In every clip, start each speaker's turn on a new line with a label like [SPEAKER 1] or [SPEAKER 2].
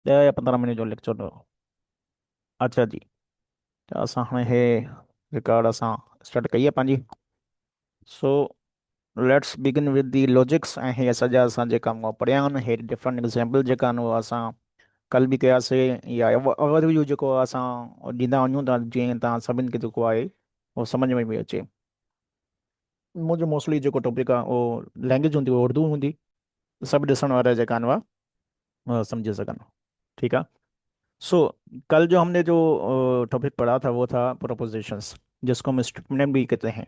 [SPEAKER 1] या 15 मिनट जो लेक्चर। अच्छा जी। त असां हाणे हे रिकॉर्ड असां स्टार्ट कई आहे पंहिंजी। So let's begin with the logics. ऐं हे सॼा असां जेका मूं पढ़िया आहिनि, हे डिफरेंट एग्जाम्पल जेका आहिनि उहे असां कल बि कयासीं, या ओवरव्यू जेको असां ॾींदा वञूं था, जीअं तव्हां सभिनि खे जेको आहे उहो सम्झ में बि अचे। मुंहिंजो मोस्टली जेको टॉपिक आहे उहो लैंग्वेज हूंदी, उहो उर्दू हूंदी। सभु ॾिसण वारा जेका आहिनि उहा सम्झी सघनि। ठीकु आहे। सो कल जो हमने जो टॉपिक पढ़ा था वो था प्रोपोजिशंस, जिसको हम स्टेटमेंट भी कहते हैं।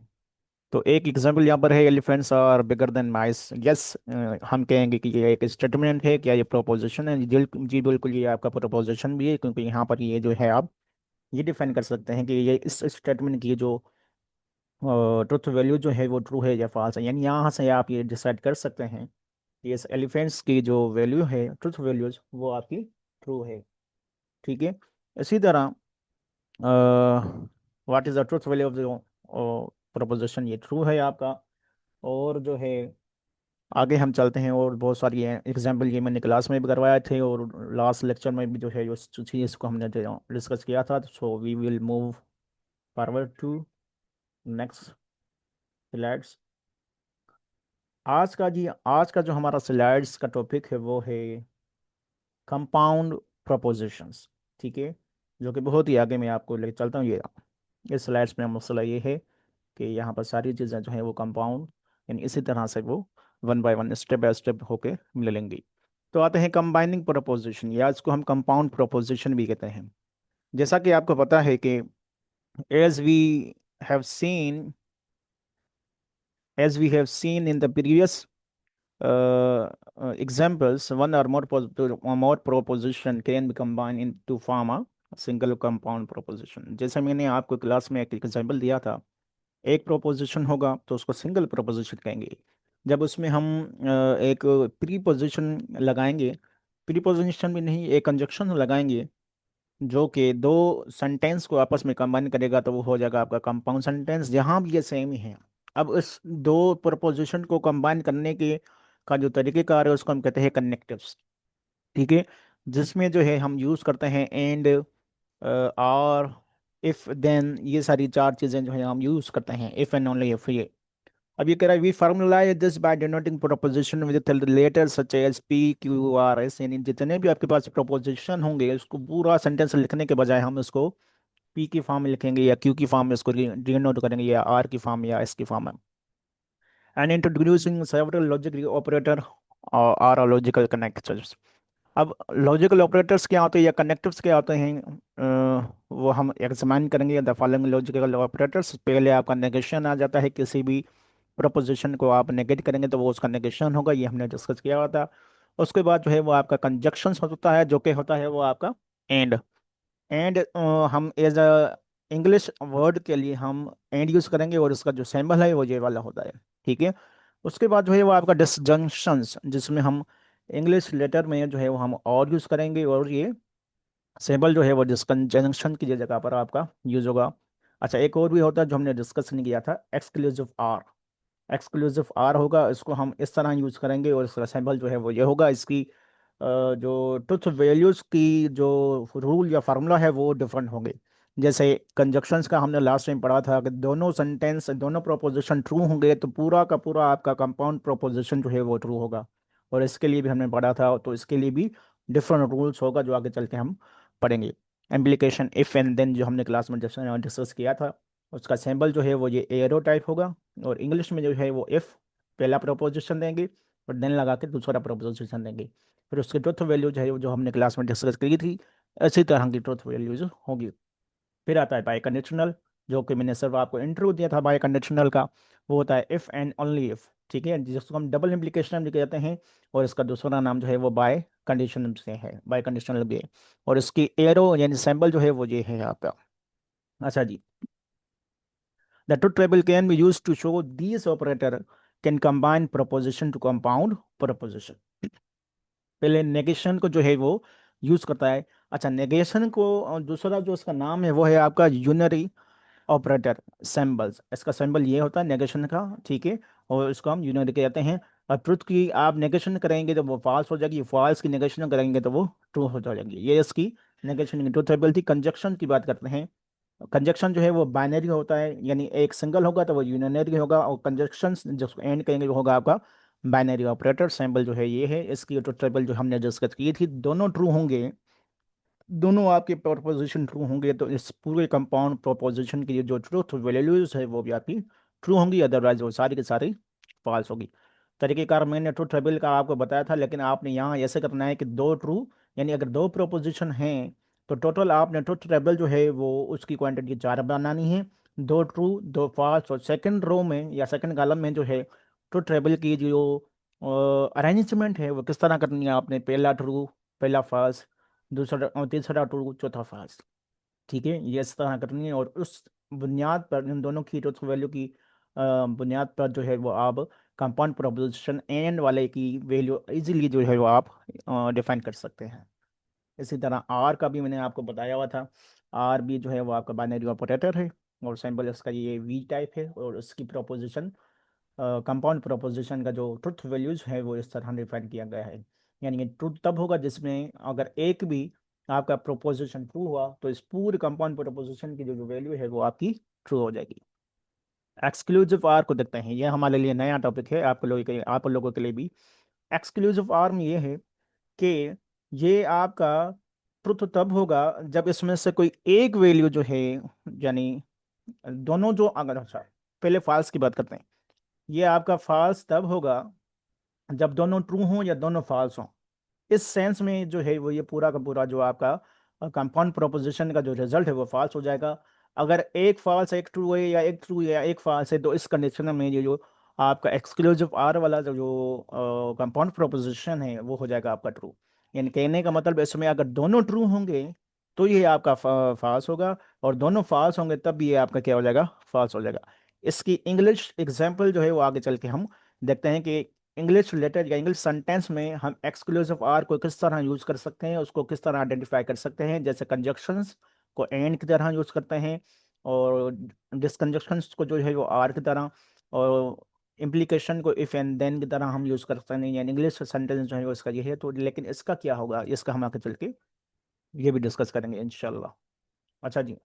[SPEAKER 1] तो एक एग्जांपल यहाँ पर है, elephants are bigger than mice. Yes, हम कहेंगे कि ये एक स्टेटमेंट है, क्या ये प्रोपोजिशन है? जी जी बिल्कुल, ये आपका प्रोपोजिशन भी है, क्योंकि यहाँ पर ये जो है आप ये डिफाइन कर सकते हैं कि ये इस स्टेटमेंट की जो ट्रुथ वैल्यू जो है वो ट्रू है या फॉल्स है। यानी यहाँ से आप ये डिसाइड कर सकते हैं कि इस एलिफेंट्स की जो वैल्यू है, ट्रुथ वैल्यूज, वो आपकी ट्रू है। ठीक है। इसी तरह what is the truth value of the proposition, ये ट्रू है आपका। और जो है आगे हम चलते हैं, और बहुत सारी एग्जांपल ये मैंने क्लास में भी करवाए थे, और लास्ट लेक्चर में भी जो है जो चीज़ इसको हमने डिस्कस किया था। So we will move forward to next slides. आज का जो हमारा स्लाइड्स का टॉपिक है वो है कंपाउंड प्रोपोजिशंस। ठीक है। जो कि बहुत ही आगे मैं आपको लेके चलता हूँ। ये इस स्लाइड्स में मसला ये है कि यहाँ पर सारी चीज़ें जो हैं वो कंपाउंड, यानी इसी तरह से वो one by one, step by step होके मिलेंगी। तो आते हैं कंबाइनिंग प्रोपोजिशन, या इसको हम कंपाउंड प्रोपोजिशन भी कहते हैं। जैसा कि आपको पता है कि as we have seen as we have seen in the previous examples, one or more proposition can be combined into form a single compound proposition। जैसे मैंने आपको क्लास में एक एग्जांपल दिया था, एक प्रोपोजिशन होगा तो उसको सिंगल प्रोपोजिशन कहेंगे। जब उसमें हम एक प्रीपोजिशन लगाएंगे, प्रीपोजिशन भी नहीं, एक कंजक्शन लगाएंगे जो कि दो सेंटेंस को आपस में कंबाइन करेगा, तो वो हो जाएगा आपका कंपाउंड सेंटेंस। जहां भी ये सेम ही है। अब इस दो प्रोपोजिशन को कंबाइन करने के का जो तरीकेकार है उसको हम कहते हैं कनेक्टिव्स। ठीक है। जिसमें जो है हम यूज करते हैं एंड, और, इफ, देन, ये सारी चार चीजें जो है हम यूज करते हैं, इफ एंड ओनली इफ। ये अब ये कह रहा है we formulize this by denoting proposition with letter such as P Q R S. यानी जितने भी आपके पास प्रोपोजिशन होंगे उसको पूरा सेंटेंस लिखने के बजाय हम इसको पी की फॉर्म में लिखेंगे, या क्यू की फॉर्म में इसको डिनोट करेंगे, या आर की फॉर्म या एस की फॉर्म में। And introducing several logical operator or logical connectors. अब लॉजिकल ऑपरेटर्स क्या होते हैं या कनेक्टिव्स क्या होते हैं, वो हम एग्जामिन करेंगे। द फॉलोइंग लॉजिकल ऑपरेटर्स, पहले आपका नेगेशन आ जाता है, किसी भी प्रपोजिशन को आप नेगेट करेंगे तो वो उसका नेगेशन होगा, ये हमने डिस्कस किया हुआ था। उसके बाद जो है वो आपका कंजक्शन होता है, जो कि होता है वो आपका एंड। एंड हम एज अ इंग्लिश वर्ड के लिए हम एंड यूज करेंगे, और उसका जो सिंबल है वो ये वाला होता है। ठीक है। उसके बाद जो है वो आपका डिसजंक्शंस, जिसमें हम इंग्लिश लेटर में जो है वो हम और यूज करेंगे, और ये सिंबल जो है वो डिसकंजंक्शन की जगह पर आपका यूज होगा। अच्छा, एक और भी होता है जो हमने डिस्कस नहीं किया था, एक्सक्लूसिव आर। एक्सक्लूसिव आर होगा, इसको हम इस तरह यूज करेंगे, और इसका सिंबल जो है वो ये होगा। इसकी जो ट्रुथ वैल्यूज की जो रूल या फार्मूला है वो डिफरेंट होंगे। जैसे कंजक्शंस का हमने लास्ट टाइम पढ़ा था कि दोनों सेंटेंस, दोनों प्रोपोजिशन ट्रू होंगे तो पूरा का पूरा आपका कंपाउंड प्रोपोजिशन जो है वो ट्रू होगा। और इसके लिए भी हमने पढ़ा था, तो इसके लिए भी डिफरेंट रूल्स होगा जो आगे चल के हम पढ़ेंगे। एम्प्लीकेशन इफ एंड देन, जो हमने क्लास में डिस्कस किया था, उसका सिंबल जो है वो ये एरो टाइप होगा। और इंग्लिश में जो है वो इफ पहला प्रोपोजिशन देंगे, और देन लगा के दूसरा प्रोपोजिशन देंगे। फिर उसकी ट्रुथ वैल्यूज है जो हमने क्लास में डिस्कस की थी, इसी तरह की ट्रुथ वैल्यूज होगी। फिर आता है बाय कंडीशनल, जो कि मैंने सिर्फ आपको इंट्रो दिया था बाय कंडीशनल का। वो होता है इफ एंड ओनली इफ। ठीक है, जिसको हम डबल इम्प्लीकेशन भी कहते हैं। और इसका दूसरा नाम जो है वो बाय कंडीशनल से है, बाय कंडीशनल भी है। और इसकी एरो यानी सिंबल जो है वो ये है आपका। अच्छा जी। The truth table can be used to show these operator can combine proposition to compound proposition। पहले नेगेशन को जो है वो यूज करता है। अच्छा, नेगेशन को दूसरा जो इसका नाम है वो है आपका यूनरी ऑपरेटर सिंबल्स। इसका सिंबल ये होता है नेगेशन का। ठीक है। और इसको हम यूनरी कहते हैं। और ट्रुथ की आप नेगेशन करेंगे तो वो फॉल्स हो जाएगी, फॉल्स की नेगेशन करेंगे तो वो ट्रू हो जाएगी। ये इसकी नेगेशन की ट्रुथ टेबल थी। कंजक्शन की बात करते हैं। कंजक्शन जो है वो बाइनरी होता है, यानी एक सिंगल होगा तो वो यूनिनरी होगा, और कंजक्शन जिसको एंड करेंगे वो होगा आपका बाइनरी ऑपरेटर। सिंबल जो है ये है, इसकी ट्रुथ टेबल जो हमने डिस्कस की थी। दोनों ट्रू होंगे, दोनों आपके प्रोपोजिशन ट्रू होंगे तो इस पूरे कंपाउंड प्रोपोजिशन की जो ट्रूथ वैल्यूज है वो भी आपकी ट्रू होंगी, अदरवाइज वो सारी की सारी फॉल्स होगी। तरीकेकार मैंने ट्रूथ टेबल का आपको बताया था, लेकिन आपने यहाँ ऐसे करना है कि दो ट्रू, यानी अगर दो प्रोपोजिशन हैं तो टोटल आपने ट्रूथ टेबल जो है वो उसकी क्वांटिटी 4 बनानी है। दो ट्रू दो फॉल्स, और सेकंड रो में या सेकंड कॉलम में जो है ट्रूथ टेबल की जो अरेंजमेंट है वो किस तरह करनी है, आपने पहला ट्रू पहला फॉल्स, दूसरा और तीसरा ट्रू चौथा फॉल्स। ठीक है, ये इस तरह करनी है, और उस बुनियाद पर इन दोनों की ट्रुथ वैल्यू की बुनियाद पर जो है वो आप कंपाउंड प्रोपोजिशन एंड वाले की वैल्यू इजीली जो है वो आप डिफाइन कर सकते हैं। इसी तरह आर का भी मैंने आपको बताया हुआ था। आर भी जो है वो आपका बाइनरी ऑपरेटर है, और सिंबल इसका ये वी टाइप है, और उसकी प्रोपोजिशन कंपाउंड प्रोपोजिशन का जो ट्रुथ वैल्यूज है वो इस तरह डिफाइन किया गया है। यानी कि ट्रुथ तब होगा जिसमें अगर एक भी आपका प्रोपोजिशन ट्रू हुआ तो इस पूरे कंपाउंड प्रोपोजिशन की जो वैल्यू है वो आपकी ट्रू हो जाएगी। एक्सक्लूसिव आर को देखते हैं, ये हमारे लिए नया टॉपिक है, आप लोगों के लिए भी। एक्सक्लूसिव आर में ये है कि ये आपका ट्रुथ तब होगा जब इसमें से कोई एक वैल्यू जो है, यानी दोनों जो, अगर अच्छा पहले फॉल्स की बात करते हैं, ये आपका फॉल्स तब होगा जब दोनों ट्रू हों या दोनों फॉल्स हों। इस सेंस में जो है वो ये पूरा का पूरा जो आपका कंपाउंड प्रोपोजिशन का जो रिजल्ट है वो फॉल्स हो जाएगा। अगर एक फॉल्स एक ट्रू है, या एक ट्रू या एक फॉल्स है, तो इस कंडीशन में ये जो आपका एक्सक्लूसिव आर वाला जो कंपाउंड प्रोपोजिशन है वो हो जाएगा आपका ट्रू। यानी कहने का मतलब इसमें अगर दोनों ट्रू होंगे तो ये आपका फॉल्स होगा, और दोनों फॉल्स होंगे तब भी ये आपका क्या हो जाएगा, फॉल्स हो जाएगा। इसकी इंग्लिश एग्जाम्पल जो है वो आगे चल के हम देखते हैं कि इंग्लिश लेटर या इंग्लिश सेंटेंस में हम एक्सक्लूसिव आर को किस तरह यूज कर सकते हैं, उसको किस तरह आइडेंटिफाई कर सकते हैं। जैसे कंजक्शंस को एंड की तरह यूज करते हैं, और डिसकंजक्शंस को जो है वो आर की तरह, और इम्प्लीकेशन को इफ एंड देन की तरह हम यूज कर सकते हैं। यानी इंग्लिश सेंटेंस जो है वो इसका ये है। तो लेकिन इसका क्या होगा, इसका हम आगे चल के ये भी डिस्कस करेंगे इंशाल्लाह। अच्छा जी,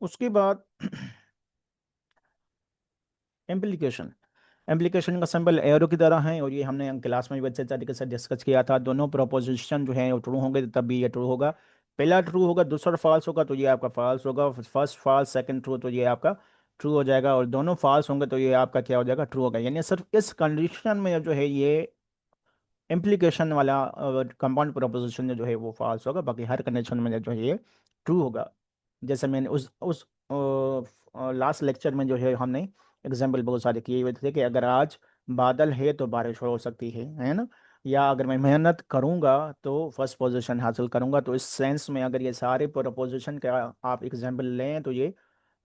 [SPEAKER 1] उसके बाद इम्प्लीकेशन। एम्प्लीकेशन का सिंबल एरो की तरह है, और ये हमने क्लास में भी अच्छे तरीके से डिस्कस किया था। दोनों प्रोपोजिशन जो है वो ट्रू होंगे तब भी ये ट्रू होगा। पहला ट्रू होगा दूसरा फॉल्स होगा तो ये आपका फॉल्स होगा। फर्स्ट फॉल्स सेकंड ट्रू तो ये आपका ट्रू हो जाएगा, और दोनों फॉल्स होंगे तो ये आपका क्या हो जाएगा, ट्रू होगा। यानी सिर्फ इस कंडीशन में जो है ये इम्प्लीकेशन वाला कंपाउंड प्रोपोजिशन जो है वो फॉल्स होगा, बाकी हर कंडीशन में जो है ये ट्रू होगा। जैसे मैंने उस लास्ट लेक्चर में जो है हमने एग्जाम्पल बहुत सारे किए हुए थे कि अगर आज बादल है तो बारिश हो सकती है ना, या अगर मैं मेहनत करूंगा तो फर्स्ट पोजीशन हासिल करूंगा। तो इस सेंस में अगर ये सारे प्रोपोजिशन का आप एग्जाम्पल लें तो ये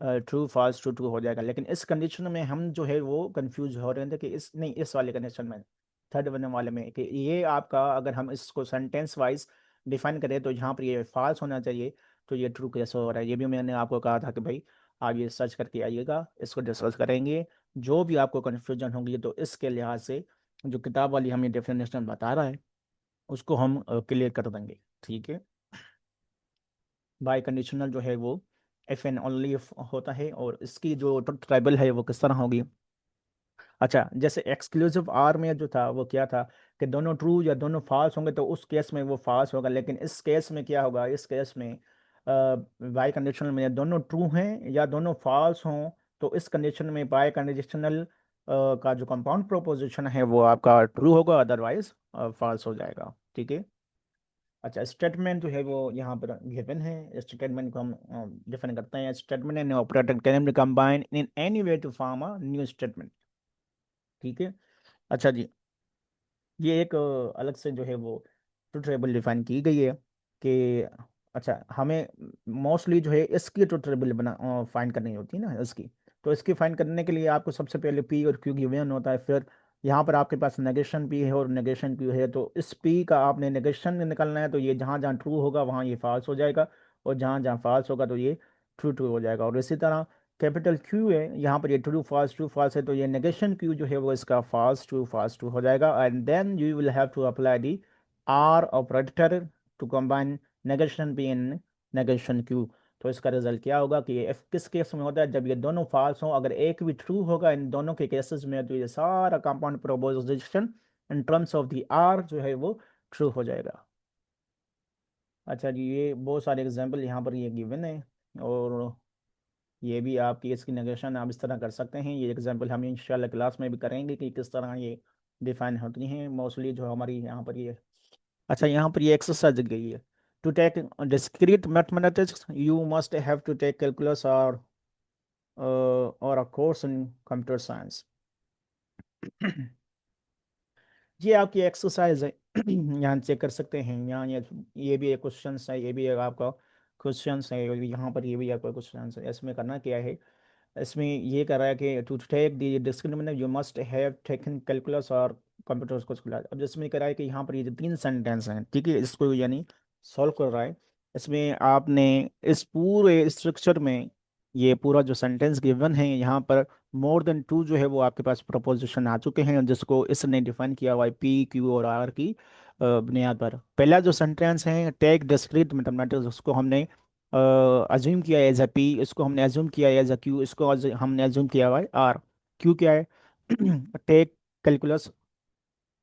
[SPEAKER 1] ट्रू फॉल्स ट्रू ट्रू हो जाएगा। लेकिन इस कंडीशन में हम जो है वो कंफ्यूज हो रहे थे कि इस नहीं, इस वाले कंडीशन में थर्ड वन वाले में कि ये आपका अगर हम इसको सेंटेंस वाइज डिफाइन करें तो यहाँ पर ये फॉल्स होना चाहिए, तो ये ट्रू कैसे हो रहा है। ये भी मैंने आपको कहा था कि भाई आप ये सर्च करके आइएगा, इसको डिस्कस करेंगे। जो भी आपको कन्फ्यूजन होगी तो इसके लिहाज से जो किताब वाली हमें डेफिनेशन बता रहा है उसको हम क्लियर कर देंगे। ठीक है, बाय कंडीशनल जो है वो इफ एंड ओनली इफ होता है, और इसकी जो ट्राइबल है वो किस तरह होगी। अच्छा, जैसे एक्सक्लूसिव आर में जो था वो क्या था कि दोनों ट्रू या दोनों फॉल्स होंगे तो उस केस में वो फॉल्स होगा। लेकिन इस केस में क्या होगा, इस केस में बाय कंडीशनल में दोनों ट्रू हैं या दोनों फॉल्स हों, तो इस कंडीशन में बाय कंडीशनल का जो कंपाउंड प्रोपोजिशन है वो आपका ट्रू होगा, अदरवाइज फॉल्स हो जाएगा। ठीक है। अच्छा, स्टेटमेंट जो है वो यहाँ पर गिवन है। स्टेटमेंट को हम डिफाइन करते हैं। Statement and operator can be combine in any way to form a new statement. ठीक है। अच्छा जी, ये एक अलग से जो है वो ट्रुथ टेबल डिफाइन की गई है कि अच्छा हमें मोस्टली जो है इसकी ट्रुथ टेबल बना फाइंड करनी होती है ना इसकी। तो इसकी फाइंड करने के लिए आपको सबसे पहले पी और क्यू गिवन होता है, फिर यहाँ पर आपके पास नेगेशन पी है और नेगेशन क्यू है। तो इस पी का आपने नेगेशन निकालना है, तो ये जहाँ जहाँ ट्रू होगा वहाँ ये फॉल्स हो जाएगा, और जहाँ जहाँ फॉल्स होगा तो ये ट्रू ट्रू हो जाएगा। और इसी तरह कैपिटल क्यू है, यहाँ पर ये ट्रू फॉल्स है, तो ये नेगेशन क्यू जो है वो इसका फॉल्स ट्रू हो जाएगा। And then you will have to apply the or operator to combine negation B in negation Q. तो इसका रिजल्ट क्या होगा कि ये किस केस में होता है, जब ये दोनों फॉल्स हों, अगर एक भी ट्रू होगा इन दोनों के केसेस में, तो ये सारा compound proposition in terms of the or जो है वो ट्रू हो जाएगा। अच्छा जी, ये बहुत सारे एग्जाम्पल यहाँ पर ये गिवन है, और ये भी आपकी इसकी नेगेशन आप इस तरह कर सकते हैं। ये एग्जांपल हम इंशाल्लाह क्लास में भी करेंगे कि किस तरह ये डिफाइन होती हैं मोस्टली जो हमारी यहाँ पर ये। अच्छा, यहाँ पर ये एक्सरसाइज दी गई है। To take discrete mathematics you must have to take calculus और a course in computer science. ये आपकी एक्सरसाइज है। यहाँ चेक कर सकते हैं, यहाँ ये भी एक क्वेश्चन है, ये भी एक आपका क्वेश्चन है, और यहाँ पर ये भी आपका क्वेश्चन है। इसमें करना क्या है, इसमें ये कर रहा है कि to take the discriminant you must have taken calculus और कंप्यूटर्स को क्लास। अब जिसमें कह रहा है कि यहाँ पर ये जो तीन सेंटेंस हैं, ठीक है, इसको यानी सॉल्व कर रहा है। इसमें आपने इस पूरे स्ट्रक्चर में ये पूरा जो सेंटेंस गिवन है, यहाँ पर मोर देन टू जो है वो आपके पास प्रपोजिशन आ चुके हैं, जिसको इसने डिफाइन किया हुआ है पी क्यू और आर की बुनियाद पर। पहला जो सेंटेंस है टेक डिस्क्रीट मैथमेटिक्स, उसको हमने अज्यूम किया एज अ पी, इसको हमने अज्यूम किया एज अ क्यू, इसको हमने अज्यूम किया हुआ है आर। क्यू क्या है? Take calculus.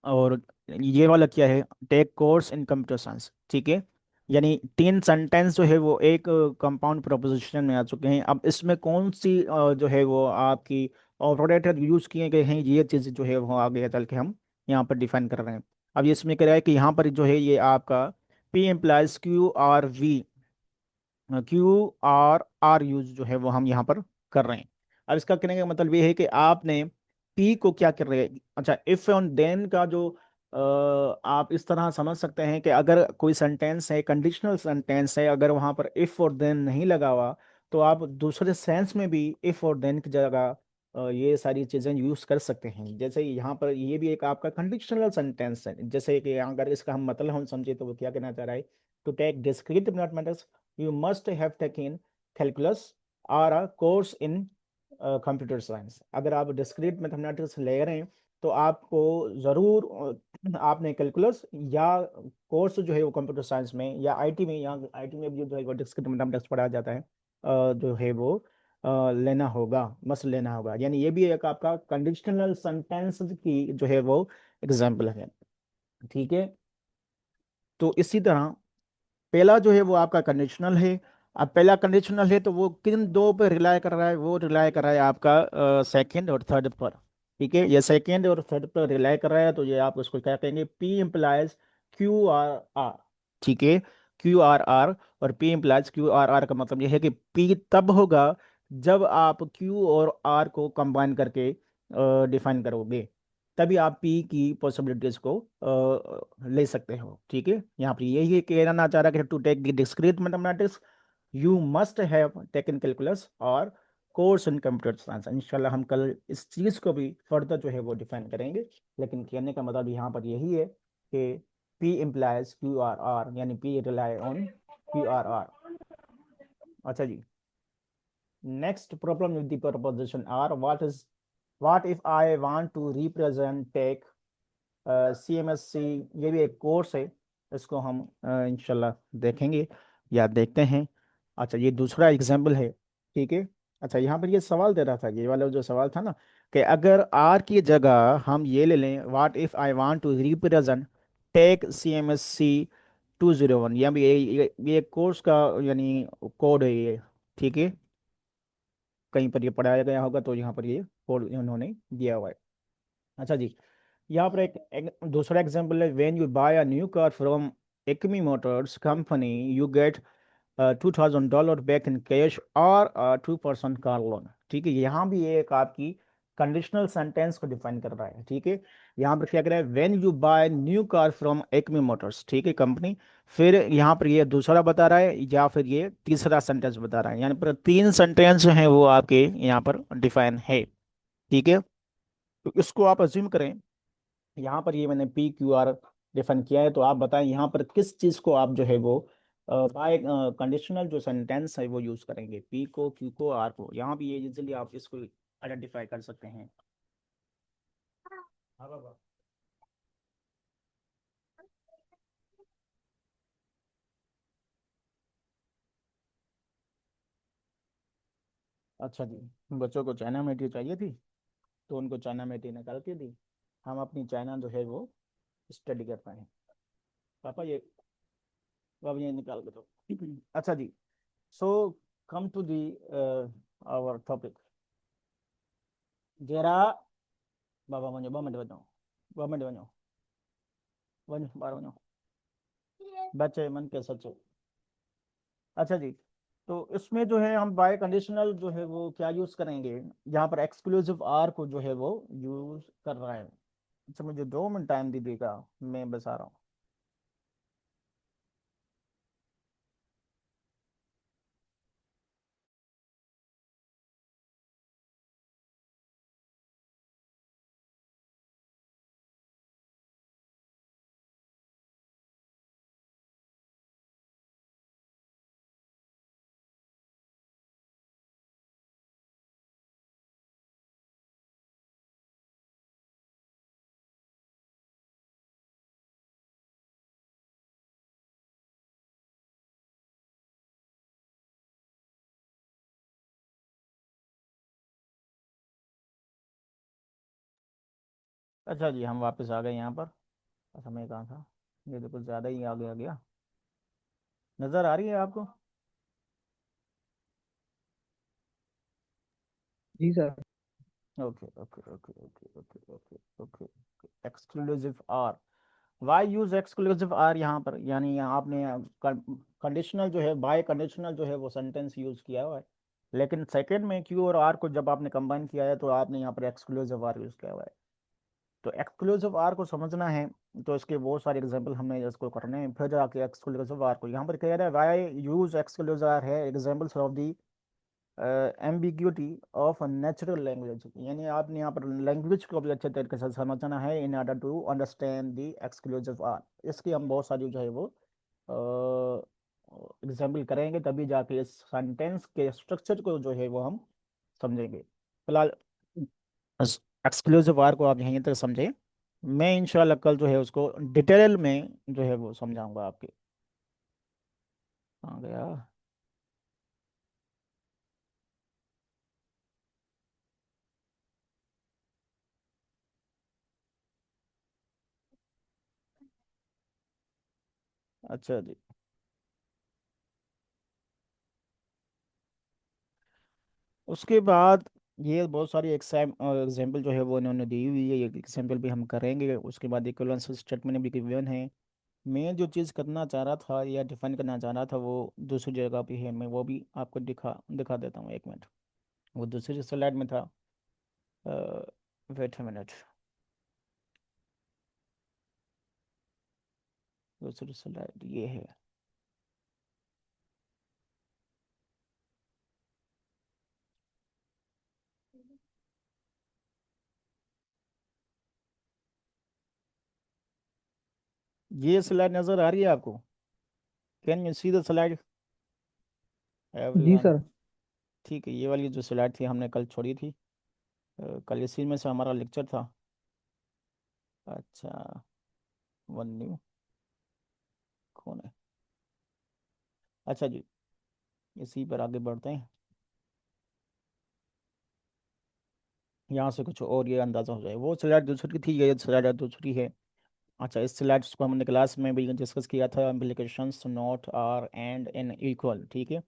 [SPEAKER 1] और ये वाला क्या है? Take course in computer science. ठीक है, यानी तीन सेंटेंस जो है वो एक कंपाउंड प्रोपोजिशन में आ चुके हैं। अब इसमें कौन सी जो है वो आपकी ऑपरेटर यूज किए गए हैं, ये चीज़ जो है वो आगे चल के हम यहाँ पर डिफाइन कर रहे हैं। अब ये इसमें कह रहा है कि यहाँ पर जो है ये आपका P implies Q or V, Q or R use जो है वो हम यहाँ पर कर रहे हैं। अब इसका कहने का मतलब ये है कि आपने पी को क्या कर रहे हैं। अच्छा, इफ और देन का जो आप इस तरह समझ सकते हैं कि अगर कोई सेंटेंस है, कंडीशनल सेंटेंस है, अगर वहां पर इफ और देन नहीं लगा हुआ, तो आप दूसरे सेंस में भी इफ और देन की जगह ये सारी चीजें यूज कर सकते हैं। जैसे यहाँ पर ये भी एक आपका कंडीशनल सेंटेंस है, जैसे कि अगर इसका हम मतलब हम समझे तो वो क्या कहना चाह रहा है, to take discrete mathematics you must have taken calculus or a course in computer science. अगर आप डिस्क्रीट मैथमेटिक्स ले रहे हैं तो आपको ज़रूर आपने कैलकुलस या कोर्स जो है वो कंप्यूटर साइंस में या आईटी में, या आईटी में भी जो है वो डिस्क्रीट मैथमेटिक्स पढ़ाया जाता है, जो है वो लेना होगा, मस्ट लेना होगा। यानी ये भी एक आपका कंडीशनल सेंटेंस की जो है वो एग्जाम्पल है। ठीक है, तो इसी तरह पहला जो है वो आपका कंडीशनल है। अब पहला कंडीशनल है तो वो किन दो पे रिलाय कर रहा है, वो रिलाय कर रहा है आपका सेकंड और थर्ड पर। ठीक है, ये सेकंड और थर्ड पर रिलाय कर रहा है, तो ये आप उसको क्या कहेंगे, P implies Q or R. ठीक है, क्यू आर आर, और P implies Q or R का मतलब ये है कि पी तब होगा जब आप क्यू और आर को कंबाइन करके डिफाइन करोगे, तभी आप पी की पॉसिबिलिटीज को ले सकते हो। ठीक है, यहाँ पर यही कहना चाह रहा है कि to take the discrete mathematics you must have taken calculus और कोर्स इन कंप्यूटर साइंस। इंशाल्लाह हम कल इस चीज़ को भी फर्दर जो है वो डिफाइन करेंगे, लेकिन कहने का मतलब यहाँ पर यही है कि p implies Q or r, यानी p rely on q or r. अच्छा जी, next problem with the proposition r, what if I want to represent take CMSC। ये भी एक कोर्स है, इसको हम इंशाल्लाह देखेंगे या देखते हैं। अच्छा, ये दूसरा एग्जाम्पल है। ठीक है, अच्छा यहाँ पर ये सवाल दे रहा था, ये वाला जो सवाल था ना, कि अगर आर की जगह हम ये ले लें, what if I want to represent take CMSC 201, या भी ये कोर्स का यानी कोड है ये। ठीक है, कहीं पर ये पढ़ाया गया होगा तो यहाँ पर ये कोड उन्होंने दिया हुआ है। अच्छा जी, यहाँ पर एक दूसरा एग्जांपल है, when you buy a new car from Acme motors company you get $2,000 back in cash और 2% कार लोन। ठीक है, यहाँ भी ये एक आपकी कंडीशनल सेंटेंस को डिफाइन कर रहा है। ठीक है, यहाँ पर क्या कर रहा है, when you buy new car from Acme motors, ठीक है, कंपनी। फिर यहाँ पर ये दूसरा बता रहा है या फिर ये तीसरा सेंटेंस बता रहा है, यानी पर तीन सेंटेंस जो है वो आपके यहाँ पर डिफाइन है। ठीक है, तो इसको आप अज्यूम करें, यहाँ पर ये मैंने पी क्यू आर डिफाइन किया है, तो आप बताएं यहाँ पर किस चीज़ को आप जो है वो बाय कंडीशनल जो सेंटेंस है वो यूज करेंगे, पी को, क्यू को, आर को। यहाँ भी ये इजीली आप इसको आइडेंटिफाई कर सकते हैं। हाँ बाबा। अच्छा जी, बच्चों को चाइना मेटी चाहिए थी, तो उनको चाइना मेटी निकाल के दी। हम अपनी चाइना जो है वो स्टडी कर पाए। पापा ये, अब ये निकाल के दो। अच्छा जी, so come to the our topic. जरा बाबा वञो, 2 मिंट वञो, 2 मिंट वञो, वञो ॿाहिरि वञो, बच्चे मन के सच्चे। अच्छा जी, तो इसमें जो है हम बाय कंडीशनल जो है वो क्या यूज करेंगे, यहाँ पर एक्सक्लूसिव आर को जो है वो यूज कर रहा है। अच्छा मुझे 2 मिनट टाइम दीजिएगा, मैं बता रहा हूँ। अच्छा जी, हम वापस आ गए यहाँ पर। अच्छा मैं कहाँ था, ये तो कुछ ज़्यादा ही आगे आ गया। नज़र आ रही है आपको?
[SPEAKER 2] जी sir.
[SPEAKER 1] Okay okay okay okay okay okay okay. Exclusive or, why use exclusive or यहाँ पर, यानी यहाँ आपने कंडीशनल जो है, बाय कंडीशनल जो है वो सेंटेंस यूज किया हुआ है, लेकिन सेकंड में क्यू और आर को जब आपने कंबाइन किया है तो आपने यहाँ पर एक्सक्लूसिव आर यूज किया हुआ है। तो एक्सक्लूसिव आर को समझना है तो इसके बहुत सारे एग्जांपल हमने इसको करने हैं, फिर जाके एक्सक्लूसिव आर को यहाँ पर कह रहा है वाई यूज एक्सक्लूसिव आर है examples of the ambiguity of natural language, यानी आपने यहाँ पर लैंग्वेज को भी अच्छे तरीके से समझना है in order to understand the exclusive or. इसकी हम बहुत सारी जो है वो एग्जाम्पल करेंगे, तभी जाके इस सेंटेंस के स्ट्रक्चर को जो है वो हम समझेंगे। फिलहाल एक्सक्लूसिव आर को आप यहीं तक समझे, मैं इंशाल्लाह कल जो है उसको डिटेल में जो है वो समझाऊंगा आपके। आ गया। अच्छा जी, उसके बाद ये बहुत सारी एग्जाम्पल जो है वो उन्होंने दी हुई है, ये एग्जाम्पल भी हम करेंगे। उसके बाद इक्विवेलेंस स्टेटमेंट भी गिवन है। मैं जो चीज़ करना चाह रहा था या डिफाइन करना चाह रहा था वो दूसरी जगह पे है, मैं वो भी आपको दिखा दिखा देता हूँ, 1 मिनट। वो दूसरी स्लाइड में था। वेट अ मिनट, दूसरी स्लाइड ये है। ये स्लाइड नज़र आ रही है आपको? Can you see the slide
[SPEAKER 2] ji
[SPEAKER 1] everyone?
[SPEAKER 2] Sir.
[SPEAKER 1] ठीक है, ये वाली जो स्लाइड थी हमने कल छोड़ी थी। कल इसी में से हमारा लेक्चर था। अच्छा, वन न्यू, कौन है? अच्छा जी, इसी पर आगे बढ़ते हैं। यहाँ से कुछ और ये अंदाज़ा हो जाए, वो स्लाइड दूसरी थी, ये स्लाइड दूसरी है। अच्छा, इस स्लाइड्स को हमने क्लास में भी डिस्कस किया था, implications not or and in equal, ठीक है।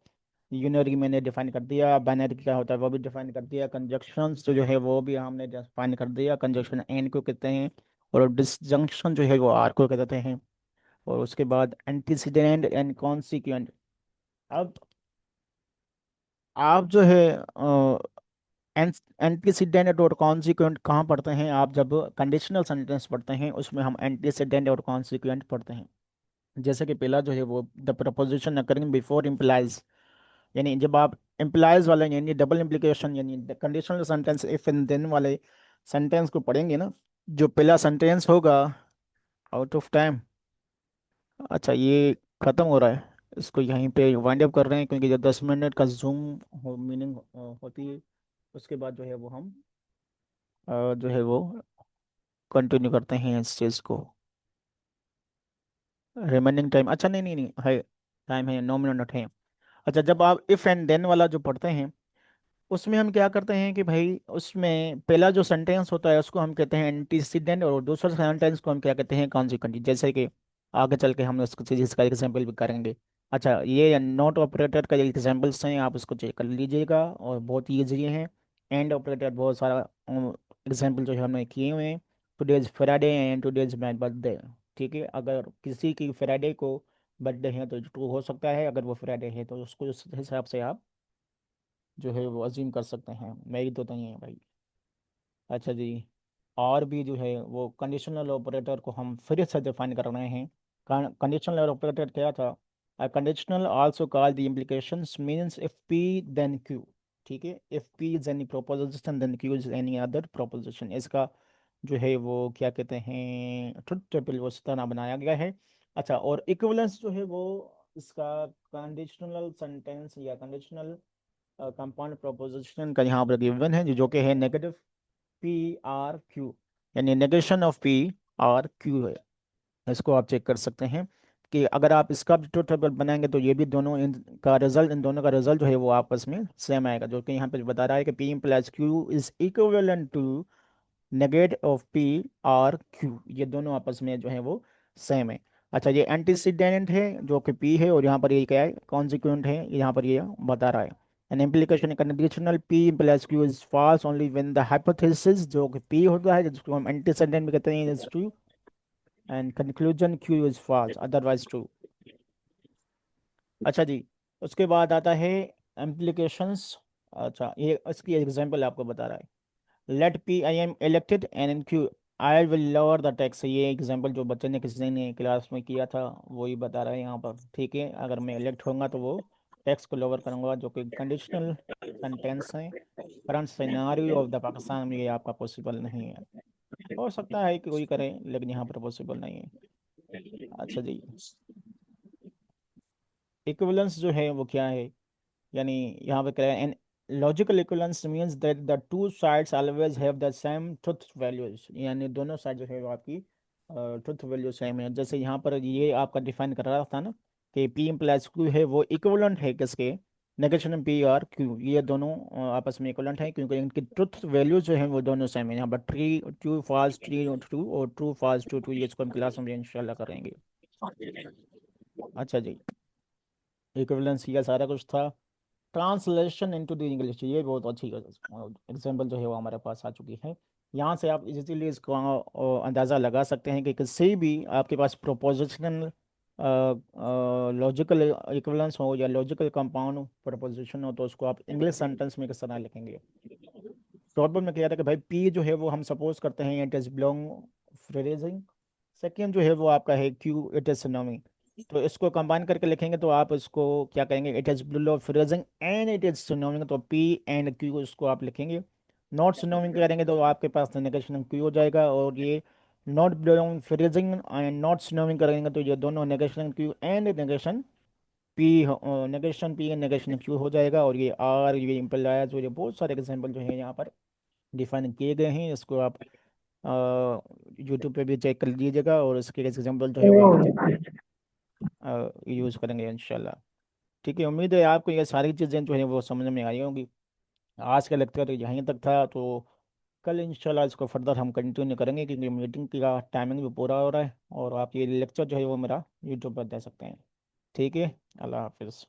[SPEAKER 1] यूनरी मैंने डिफाइन कर दिया, बाइनरी क्या होता है वो भी डिफाइन कर दिया, कंजक्शंस तो जो है वो भी हमने डिफाइन कर दिया, कंजक्शन एन को कहते हैं और डिसजंक्शन जो है वो आर को कहते हैं। और उसके बाद एंटीसीडेंट एंड कॉन्सिक्वेंट। अब आप जो है एंटीसीडेंट और कॉन्सिक्वेंट कहाँ पढ़ते हैं? आप जब कंडीशनल सेंटेंस पढ़ते हैं उसमें हम एंटीसीडेंट और कॉन्सिक्वेंट पढ़ते हैं। जैसे कि पहला जो है वो the proposition occurring before implies, यानी जब आप इम्प्लाइज वाले यानी डबल इम्प्लीकेशन यानी conditional sentence if and then वाले सेंटेंस को पढ़ेंगे ना, जो पहला सेंटेंस होगा, आउट ऑफ टाइम। अच्छा ये खत्म हो रहा है, इसको यहीं पे वाइंड अप कर रहे हैं, क्योंकि जो 10 मिनट का जूम मीनिंग होती है, उसके बाद जो है वो हम जो है वो कंटिन्यू करते हैं इस चीज़ को। रिमेनिंग टाइम, अच्छा नहीं नहीं नहीं है, टाइम है 9 मिनट है। अच्छा, जब आप इफ़ एंड देन वाला जो पढ़ते हैं, उसमें हम क्या करते हैं कि भाई उसमें पहला जो सेंटेंस होता है उसको हम कहते हैं एंटीसीडेंट, और दूसरा सेंटेंस को हम क्या कहते हैं कॉन्सिक्वेंट। जैसे कि आगे चल के हम उसको चीज़ इसका एग्जाम्पल भी करेंगे। अच्छा, ये नॉट ऑपरेटर का एग्जाम्पल्स हैं, आप उसको चेक कर लीजिएगा और बहुत ईजी है। एंड ऑपरेटर बहुत सारा एग्जाम्पल जो है हमने किए हुए हैं। Today's Friday and today's my birthday. ठीक है, अगर किसी की फ्राइडे को बर्थडे है तो ट्रू हो सकता है, अगर वो फ्राइडे है तो उसको उस हिसाब से आप जो है वो अजीम कर सकते हैं, मेरी तो नहीं है भाई। अच्छा जी, और भी जो है वो कंडीशनल ऑपरेटर को हम फिर से डिफाइन कर रहे हैं। कंडीशनल ऑपरेटर क्या था? Conditional also call the implications means if P then Q. ठीक है, if P is any proposition then Q is any other proposition. इसका जो है वो क्या कहते हैं ट्रुथ टेबल वो इस तरह बनाया गया है। अच्छा, और इक्विवेलेंस जो है वो इसका कंडीशनल सेंटेंस या कंडीशनल कंपाउंड प्रोपोजिशन का यहाँ पर गिवन है, जो कि है नेगेटिव पी आर क्यू, यानी negation of P or Q है। इसको आप चेक कर सकते हैं कि अगर आप इसका भी ट्रुथ टेबल बनाएंगे तो ये भी दोनों इन दोनों का रिजल्ट जो है वो आपस में सेम आएगा, जो कि यहाँ पे बता रहा है कि P plus Q is equivalent to negate of P or Q. ये दोनों आपस में जो है वो सेम है। अच्छा, ये एंटीसीडेंट है जो कि पी है, और यहाँ पर ये क्या है कॉन्सिक्वेंट है, यहाँ पर ये बता रहा है। An implication conditional P plus Q is false only when the hypothesis जो कि पी होता है जिसको हम एंटीसीडेंट भी कहते हैं is true, and conclusion Q is false otherwise true. अच्छा जी, उसके बाद आता है इम्प्लीकेशंस। अच्छा, ये इसकी एग्जांपल आपको बता रहा है। Let P I am elected and in Q I will lower the tax. ये एग्जांपल जो बच्चे ने किसी ने क्लास में किया था वही बता रहा है यहाँ पर। ठीक है, अगर मैं इलेक्ट होऊंगा तो वो टैक्स को लोअर करूंगा, जो कि कंडीशनल सेंटेंस है। Current scenario of the Pakistan में ये आपका पॉसिबल नहीं है। हो सकता है कि कोई करे, लेकिन यहाँ पर पॉसिबल नहीं है। अच्छा जी, इक्विवेलेंस जो है वो क्या है? यानी यहाँ पे क्या है, an logical equivalence means that the two sides always have the same truth values. यानी दोनों साइड जो है वो आपकी ट्रुथ वैल्यू सेम है। जैसे यहाँ पर ये आपका डिफाइन कर रहा था ना कि पी प्लस क्यू है वो इक्विवेलेंट है किसके? नेगेशन पी और क्यू, ये दोनों आपस में इक्विवेलेंट है, क्योंकि इनकी ट्रुथ वैल्यूज जो है वो दोनों सेम है। यहाँ पर true true false true true और ट्रू फॉल्स ट्रू ट्रू, ये इसको हम क्लास में इंशाल्लाह करेंगे। अच्छा जी, इक्विवेलेंस ये सारा कुछ था। ट्रांसलेशन इनटू द इंग्लिश, ये बहुत अच्छी एग्जांपल जो है वो हमारे पास आ चुकी है। यहाँ से आप इजीली इसको अंदाज़ा लगा सकते हैं कि किसी भी आपके पास प्रोपोजिशनल लॉजिकल इक्विवेलेंस हो या लॉजिकल कंपाउंड प्रोपोजिशन हो, तो उसको आप इंग्लिश सेंटेंस में किस तरह लिखेंगे। प्रॉब्लम में क्या था कि भाई पी जो है वो हम सपोज करते हैं it is belong phrasing, second जो है वो आपका है क्यू इट इज सिनोनिम। तो इसको कंबाइन करके लिखेंगे तो आप इसको क्या कहेंगे, it is below phrasing and it is synonym, तो पी एंड क्यू इसको आप लिखेंगे। नॉट सिनोनिम करेंगे तो आपके पास नेगेशन क्यू हो जाएगा, और ये not belong phrasing and not synonym करेंगे तो ये दोनों negation Q and negation P, negation P and negation Q हो जाएगा। और ये आर ये इम्प्लायर्स और ये बहुत सारे एग्जाम्पल जो है यहाँ पर डिफाइन किए गए हैं। इसको आप यूट्यूब पे भी चेक कर लीजिएगा, और इसके एग्जाम्पल जो है वो हम यूज़ करेंगे इंशाल्लाह। ठीक है, उम्मीद है आपको ये सारी चीज़ें जो है वो समझ में आई होंगी। आज का लेक्चर यहीं तक था, तो कल इंशाल्लाह इसको फर्दर हम कंटिन्यू करेंगे, क्योंकि मीटिंग का टाइमिंग भी पूरा हो रहा है, और आप ये लेक्चर जो है वो मेरा यूट्यूब पर दे सकते हैं। ठीक है, अल्लाह हाफिज़।